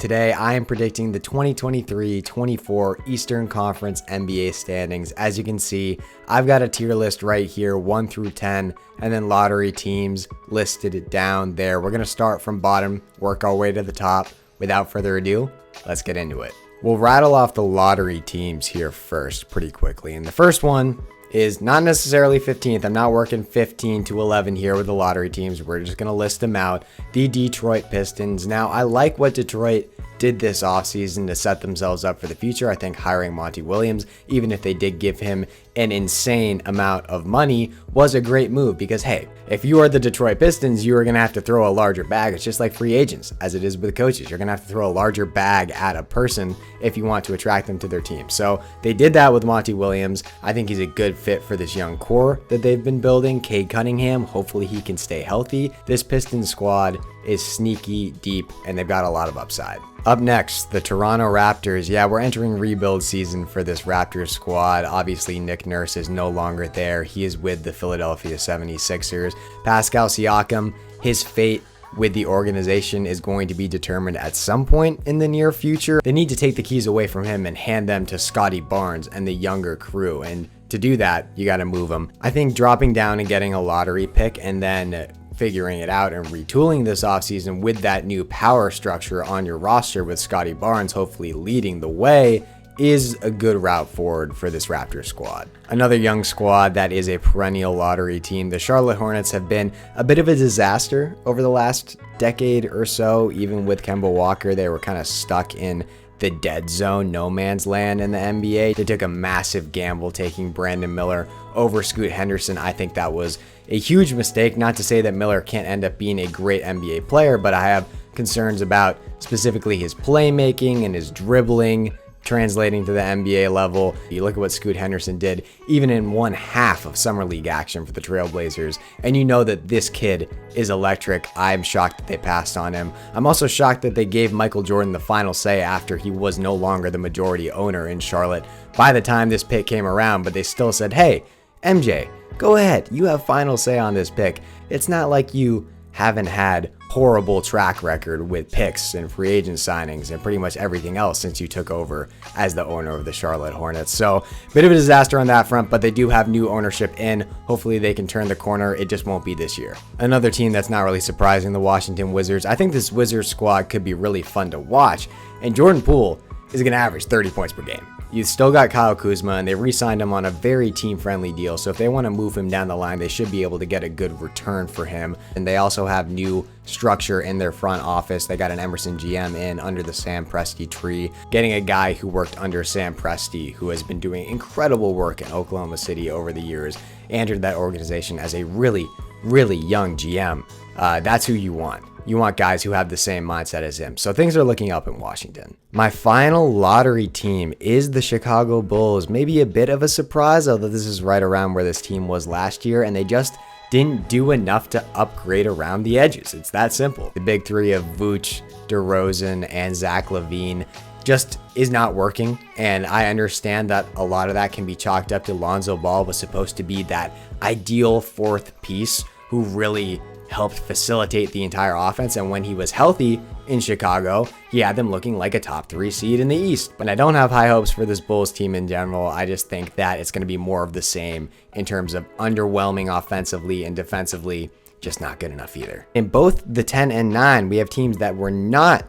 Today, I am predicting the 2023-24 Eastern Conference NBA standings. As you can see, I've got a tier list right here, 1 through 10, and then lottery teams listed down there. We're going to start from bottom, work our way to the top. Without further ado, let's get into it. We'll rattle off the lottery teams here first pretty quickly. And the first one is not necessarily 15th. I'm not working 15 to 11 here with the lottery teams. We're just going to list them out. The Detroit Pistons. Now, I like what Detroit did this offseason to set themselves up for the future. I think hiring Monty Williams, even if they did give him an insane amount of money, was a great move because, hey, if you are the Detroit Pistons, you are going to have to throw a larger bag. It's just like free agents, as it is with coaches. You're going to have to throw a larger bag at a person if you want to attract them to their team. So they did that with Monty Williams. I think he's a good fit for this young core that they've been building. Cade Cunningham, hopefully he can stay healthy. This Pistons squad is sneaky deep, and they've got a lot of upside. Up next, the Toronto Raptors. Yeah, we're entering rebuild season for this Raptors squad. Obviously, Nick Nurse is no longer there. He is with the Philadelphia 76ers. Pascal Siakam, his fate with the organization is going to be determined at some point in the near future. They need to take the keys away from him and hand them to Scotty Barnes and the younger crew. And to do that, you got to move them. I think dropping down and getting a lottery pick and then figuring it out and retooling this offseason with that new power structure on your roster with Scotty Barnes hopefully leading the way is a good route forward for this Raptors squad. Another young squad that is a perennial lottery team. The Charlotte Hornets have been a bit of a disaster over the last decade or so. Even with Kemba Walker, they were kind of stuck in the dead zone, no man's land in the NBA. They took a massive gamble taking Brandon Miller over Scoot Henderson. I think that was a huge mistake. Not to say that Miller can't end up being a great NBA player, but I have concerns about specifically his playmaking and his dribbling translating to the NBA level. You look at what Scoot Henderson did even in one half of Summer League action for the Trailblazers, and you know that this kid is electric. I'm shocked that they passed on him. I'm also shocked that they gave Michael Jordan the final say after he was no longer the majority owner in Charlotte by the time this pick came around, but they still said, hey, MJ, go ahead. You have final say on this pick. It's not like you haven't had horrible track record with picks and free agent signings and pretty much everything else since you took over as the owner of the Charlotte Hornets. So bit of a disaster on that front, but they do have new ownership in. Hopefully they can turn the corner. It just won't be this year. Another team that's not really surprising, the Washington Wizards. I think this Wizards squad could be really fun to watch, and Jordan Poole is going to average 30 points per game. You still got Kyle Kuzma, and they re-signed him on a very team-friendly deal, so if they want to move him down the line, they should be able to get a good return for him. And they also have new structure in their front office. They got an Emerson GM in under the Sam Presti tree, getting a guy who worked under Sam Presti, who has been doing incredible work in Oklahoma City over the years, entered that organization as a really, really young GM. That's who you want. You want guys who have the same mindset as him. So things are looking up in Washington. My final lottery team is the Chicago Bulls. Maybe a bit of a surprise, although this is right around where this team was last year, and they just didn't do enough to upgrade around the edges. It's that simple. The big three of Vooch, DeRozan, and Zach LaVine just is not working, and I understand that a lot of that can be chalked up to Lonzo Ball was supposed to be that ideal fourth piece who really helped facilitate the entire offense, and when he was healthy in Chicago, he had them looking like a top 3 seed in the East. But I don't have high hopes for this Bulls team in general. I just think that it's going to be more of the same in terms of underwhelming offensively and defensively, just not good enough either. In both the 10 and 9, we have teams that were not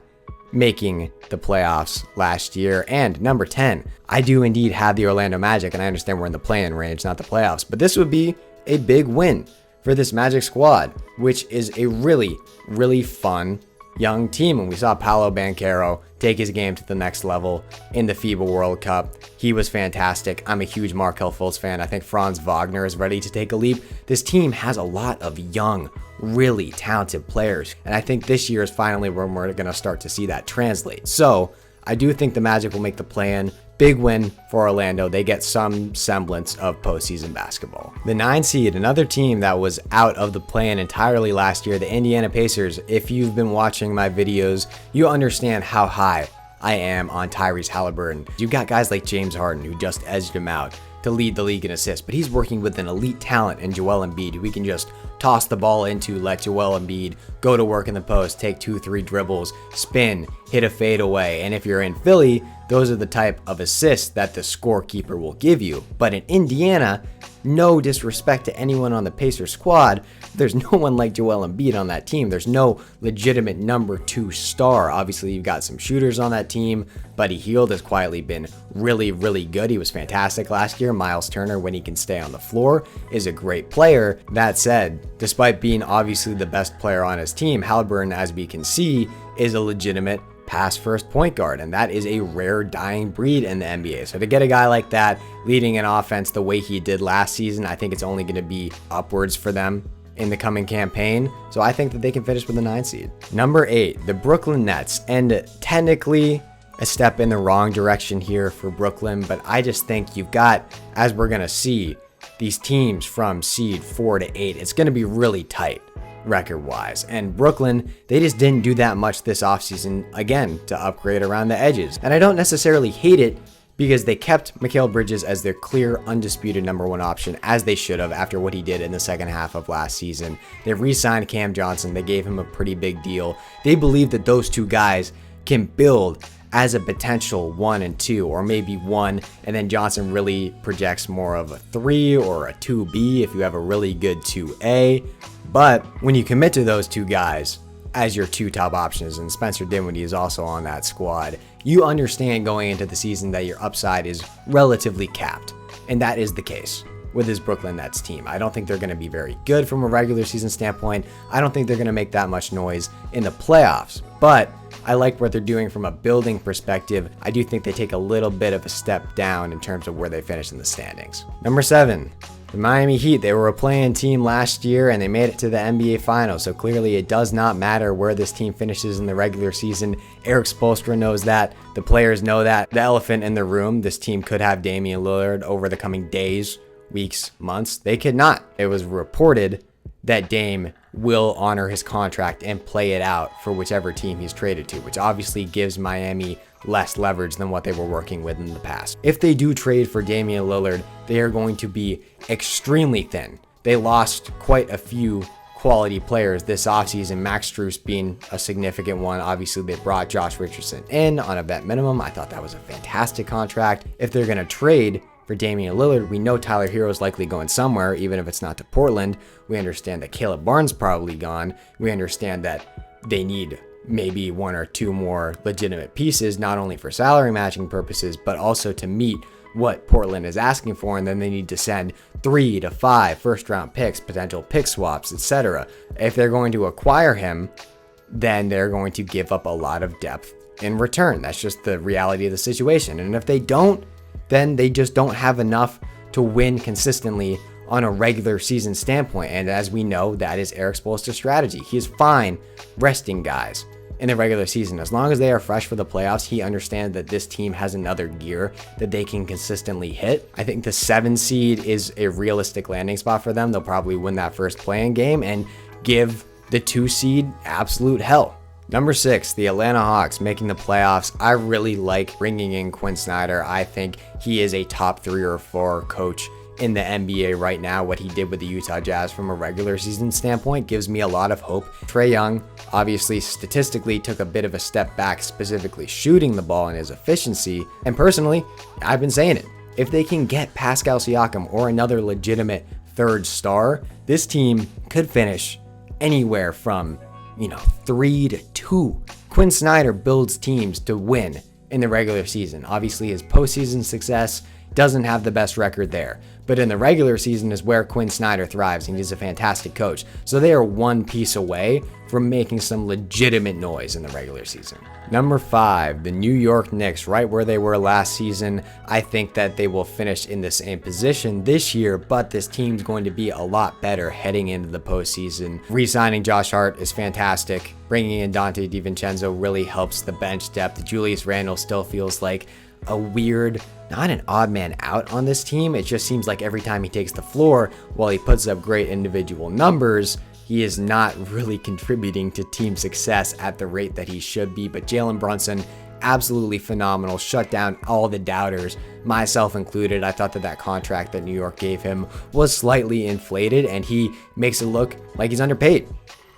making the playoffs last year. And number 10, I do indeed have the Orlando Magic, and I understand we're in the play-in range, not the playoffs, but this would be a big win for this Magic squad, which is a really, really fun young team. And we saw Paolo Banchero take his game to the next level in the FIBA World Cup. He was fantastic. I'm a huge Markelle Fultz fan. I think Franz Wagner is ready to take a leap. This team has a lot of young, really talented players, and I think this year is finally when we're going to start to see that translate. So I do think the Magic will make the play-in. Big win for Orlando. They get some semblance of postseason basketball. The 9 seed, another team that was out of the play-in entirely last year, the Indiana Pacers. If you've been watching my videos, you understand how high I am on Tyrese Halliburton. You've got guys like James Harden who just edged him out. to lead the league in assists, but he's working with an elite talent in Joel Embiid, who we can just toss the ball into, let Joel Embiid go to work in the post, take 2-3 dribbles, spin, hit a fadeaway. And if you're in Philly, those are the type of assists that the scorekeeper will give you. But in Indiana, no disrespect to anyone on the Pacers squad, there's no one like Joel Embiid on that team. There's no legitimate number 2 star. Obviously, you've got some shooters on that team. Buddy Hield has quietly been really, really good. He was fantastic last year. Miles Turner, when he can stay on the floor, is a great player. That said, despite being obviously the best player on his team, Haliburton, as we can see, is a legitimate pass first point guard, and that is a rare dying breed in the NBA. So to get a guy like that leading an offense the way he did last season, I think it's only going to be upwards for them in the coming campaign. So I think that they can finish with a 9 seed. Number 8, the Brooklyn Nets, and technically a step in the wrong direction here for Brooklyn, but I just think you've got, as we're going to see, these teams from seed 4 to 8. It's going to be really tight record-wise, and Brooklyn, they just didn't do that much this offseason, again, to upgrade around the edges. And I don't necessarily hate it, because they kept Mikal Bridges as their clear, undisputed number 1 option, as they should have after what he did in the second half of last season. They re-signed Cam Johnson. They gave him a pretty big deal. They believe that those two guys can build as a potential 1 and 2, or maybe 1, and then Johnson really projects more of a 3 or a 2B if you have a really good 2A. But when you commit to those two guys as your 2 top options, and Spencer Dinwiddie is also on that squad, you understand going into the season that your upside is relatively capped. And that is the case with this Brooklyn Nets team. I don't think they're going to be very good from a regular season standpoint. I don't think they're going to make that much noise in the playoffs, but I like what they're doing from a building perspective. I do think they take a little bit of a step down in terms of where they finish in the standings. Number 7, the Miami Heat. They were a play-in team last year and they made it to the NBA Finals, so clearly it does not matter where this team finishes in the regular season. Eric Spoelstra knows that. The players know that. The elephant in the room, this team could have Damian Lillard over the coming days, weeks, months. They could not. It was reported that Dame will honor his contract and play it out for whichever team he's traded to, which obviously gives Miami less leverage than what they were working with in the past. If they do trade for Damian Lillard, they are going to be extremely thin. They lost quite a few quality players this offseason, Max Strus being a significant one. Obviously, they brought Josh Richardson in on a vet minimum. I thought that was a fantastic contract. If they're going to trade for Damian Lillard, we know Tyler Hero is likely going somewhere, even if it's not to Portland. We understand that Caleb Barnes probably gone. We understand that they need maybe 1 or 2 more legitimate pieces, not only for salary matching purposes, but also to meet what Portland is asking for, and then they need to send 3 to 5 first-round picks, potential pick swaps, etc. If they're going to acquire him, then they're going to give up a lot of depth in return. That's just the reality of the situation. And if they don't, then they just don't have enough to win consistently on a regular season standpoint. And as we know, that is Eric Spoelstra's strategy. He is fine resting guys in the regular season. As long as they are fresh for the playoffs, he understands that this team has another gear that they can consistently hit. I think the 7 seed is a realistic landing spot for them. They'll probably win that first play-in game and give the 2 seed absolute hell. Number 6, the Atlanta Hawks making the playoffs. I really like bringing in Quinn Snyder. I think he is a top 3 or 4 coach in the NBA right now. What he did with the Utah Jazz from a regular season standpoint gives me a lot of hope. Trae Young obviously statistically took a bit of a step back, specifically shooting the ball and his efficiency. And personally, I've been saying it. If they can get Pascal Siakam or another legitimate 3rd star, this team could finish anywhere from 3 to 2. Quinn Snyder builds teams to win in the regular season. Obviously, his postseason success doesn't have the best record there, but in the regular season is where Quinn Snyder thrives, and he's a fantastic coach. So they are 1 piece away from making some legitimate noise in the regular season. Number 5, the New York Knicks, right where they were last season. I think that they will finish in the same position this year, but this team's going to be a lot better heading into the postseason. Re-signing Josh Hart is fantastic. Bringing in Dante DiVincenzo really helps the bench depth. Julius Randle still feels like a weird, not an odd man out on this team. It just seems like every time he takes the floor, while he puts up great individual numbers, he is not really contributing to team success at the rate that he should be. But Jalen Brunson absolutely phenomenal, shut down all the doubters, myself included. I thought that contract that New York gave him was slightly inflated, and he makes it look like he's underpaid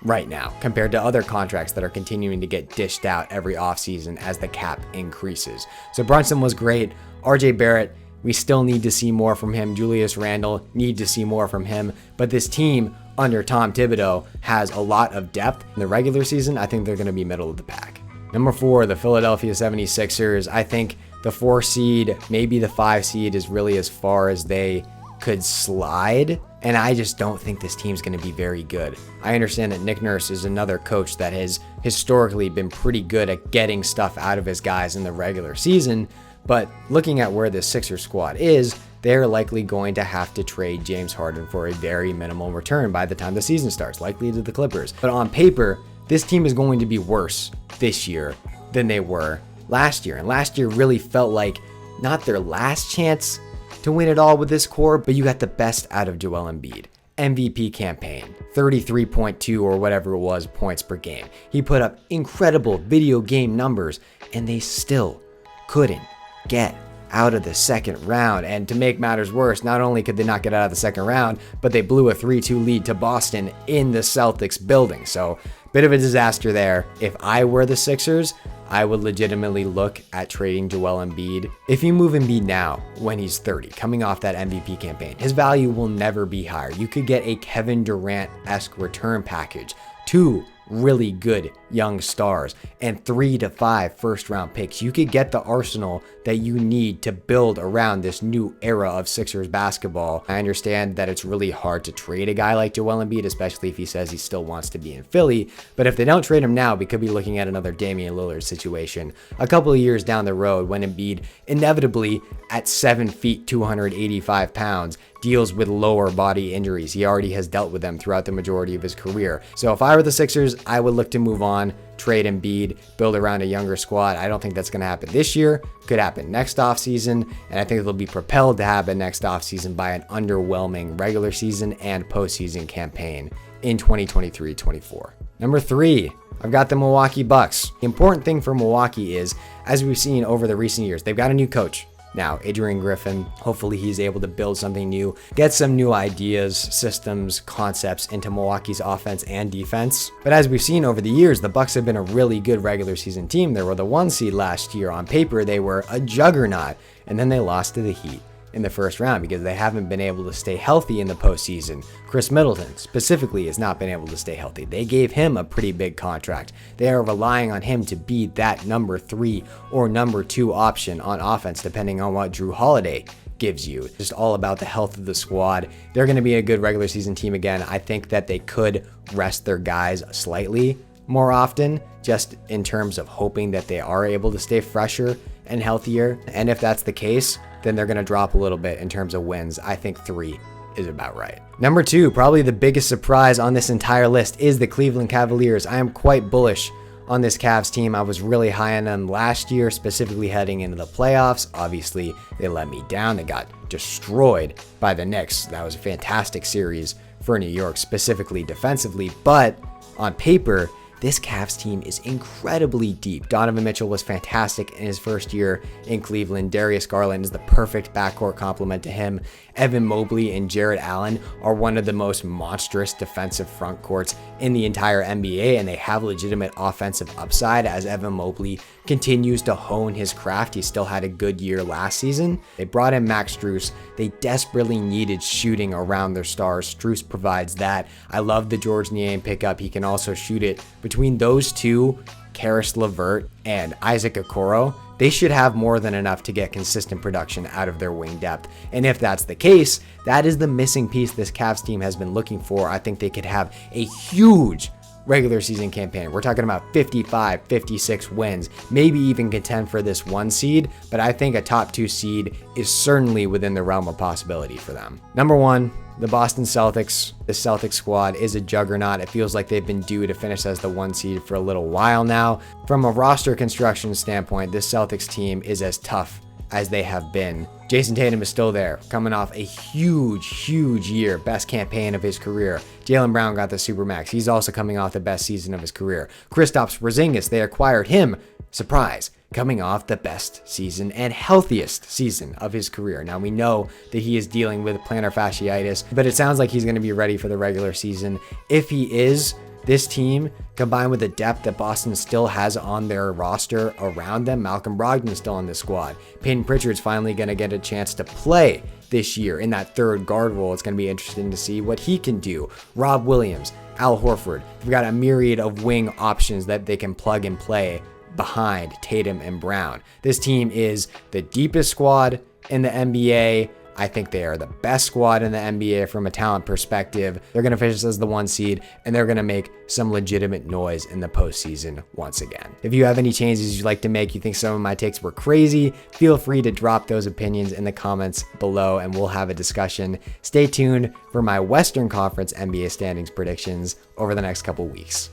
right now compared to other contracts that are continuing to get dished out every offseason as the cap increases. So Brunson was great. RJ Barrett, we still need to see more from him. Julius Randle, need to see more from him. But this team under Tom Thibodeau has a lot of depth. In the regular season, I think they're going to be middle of the pack. Number 4, the Philadelphia 76ers. I think the 4 seed, maybe the 5 seed is really as far as they could slide. And I just don't think this team's going to be very good. I understand that Nick Nurse is another coach that has historically been pretty good at getting stuff out of his guys in the regular season. But looking at where this Sixers squad is, they're likely going to have to trade James Harden for a very minimal return by the time the season starts, likely to the Clippers. But on paper, this team is going to be worse this year than they were last year. And last year really felt like not their last chance to win it all with this core, but you got the best out of Joel Embiid. MVP campaign, 33.2 or whatever it was points per game. He put up incredible video game numbers, and they still couldn't get out of the second round. And to make matters worse, not only could they not get out of the second round, but they blew a 3-2 lead to Boston in the Celtics building. So bit of a disaster there. If I were the Sixers, I would legitimately look at trading Joel Embiid. If you move Embiid now, when he's 30, coming off that MVP campaign, his value will never be higher. You could get a Kevin Durant-esque return package, 2 really good young stars, and 3 to 5 first-round picks. You could get the arsenal that you need to build around this new era of Sixers basketball. I understand that it's really hard to trade a guy like Joel Embiid, especially if he says he still wants to be in Philly. But if they don't trade him now, we could be looking at another Damian Lillard situation a couple of years down the road when Embiid inevitably at 7 feet, 285 pounds, deals with lower body injuries. He already has dealt with them throughout the majority of his career. So if I were the Sixers, I would look to move on, trade Embiid, build around a younger squad. I don't think that's going to happen this year. Could happen next offseason, and I think it'll be propelled to happen next offseason by an underwhelming regular season and postseason campaign in 2023-24. Number 3, I've got the Milwaukee Bucks. The important thing for Milwaukee is, as we've seen over the recent years, they've got a new coach. Now, Adrian Griffin, hopefully he's able to build something new, get some new ideas, systems, concepts into Milwaukee's offense and defense. But as we've seen over the years, the Bucks have been a really good regular season team. They were the 1 seed last year. On paper, they were a juggernaut, and then they lost to the Heat in the first round because they haven't been able to stay healthy in the postseason. Chris Middleton specifically has not been able to stay healthy. They gave him a pretty big contract. They are relying on him to be that number 3 or number 2 option on offense, depending on what Drew Holiday gives you. Just all about the health of the squad. They're going to be a good regular season team again. I think that they could rest their guys slightly more often, just in terms of hoping that they are able to stay fresher and healthier. And if that's the case, then they're going to drop a little bit in terms of wins. I think 3 is about right. Number 2, probably the biggest surprise on this entire list, is the Cleveland Cavaliers. I am quite bullish on this Cavs team. I was really high on them last year, specifically heading into the playoffs. Obviously, they let me down. They got destroyed by the Knicks. That was a fantastic series for New York, specifically defensively. But on paper, this Cavs team is incredibly deep. Donovan Mitchell was fantastic in his first year in Cleveland. Darius Garland is the perfect backcourt complement to him. Evan Mobley and Jarrett Allen are one of the most monstrous defensive front courts in the entire NBA, and they have legitimate offensive upside as Evan Mobley continues to hone his craft. He still had a good year last season. They brought in Max Strus. They desperately needed shooting around their stars. Strus provides that. I love the George Niang pickup. He can also shoot it. Between those two, Karis LeVert and Isaac Okoro, they should have more than enough to get consistent production out of their wing depth. And if that's the case, that is the missing piece this Cavs team has been looking for. I think they could have a huge regular season campaign. We're talking about 55, 56 wins, maybe even contend for this 1 seed, but I think a top 2 seed is certainly within the realm of possibility for them. Number 1, the Boston Celtics. The Celtics squad is a juggernaut. It feels like they've been due to finish as the 1 seed for a little while now. From a roster construction standpoint, this Celtics team is as tough as they have been. Jason Tatum is still there, coming off a huge year, best campaign of his career. Jaylen Brown got the Supermax. He's also coming off the best season of his career. Kristaps Porzingis, they acquired him Surprise, coming off the best season and healthiest season of his career. Now, we know that he is dealing with plantar fasciitis, but it sounds like he's going to be ready for the regular season. If he is, this team, combined with the depth that Boston still has on their roster around them, Malcolm Brogdon's still in the squad. Peyton Pritchard's finally going to get a chance to play this year in that third guard role. It's going to be interesting to see what he can do. Rob Williams, Al Horford. We've got a myriad of wing options that they can plug and play behind Tatum and Brown. This team is the deepest squad in the NBA. I think they are the best squad in the NBA from a talent perspective. They're going to finish as the 1 seed, and they're going to make some legitimate noise in the postseason once again. If you have any changes you'd like to make, you think some of my takes were crazy, feel free to drop those opinions in the comments below, and we'll have a discussion. Stay tuned for my Western Conference NBA standings predictions over the next couple weeks.